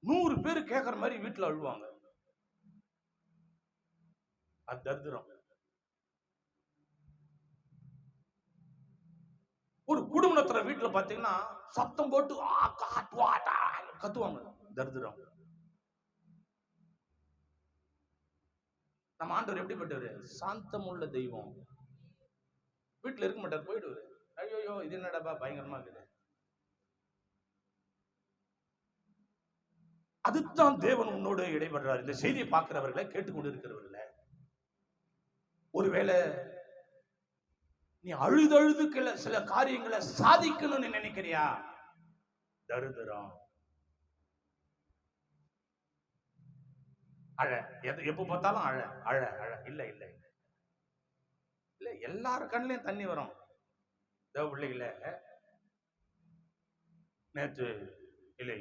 100 பேர் கேட்கற மாதிரி வீட்டுல அழுவாங்க. அது தரித்திரம். ஒரு குடும்பத்துல வீட்டுல பாத்தீங்கன்னா சத்தம் போட்டு கத்துவாங்க. தரித்திரம். நம்ம ஆண்டவர் எப்படிப்பட்டவர்? சாந்தமுள்ள தெய்வம். வீட்டுல இருக்க மாட்டார், போயிடுவாரு. ஐயோ இது என்னடா பயங்கரமா இருக்குது. அதுதான் தேவன் உன்னோடு இடைபடுறார். இந்த செய்தியை பார்க்கிறவர்களை, கேட்டுக்கொண்டு இருக்கிறவர்களை, ஒருவேளை நீ அழுது சில காரியங்களை சாதிக்கணும்னு நினைக்கிறியா? தரித்திரம். அழ, எப்ப பார்த்தாலும் அழ அழ அழ. இல்ல இல்ல இல்ல, எல்லார் கண்ணிலையும் தண்ணி வரும். தேவ பிள்ளைகள, நேற்று இல்ல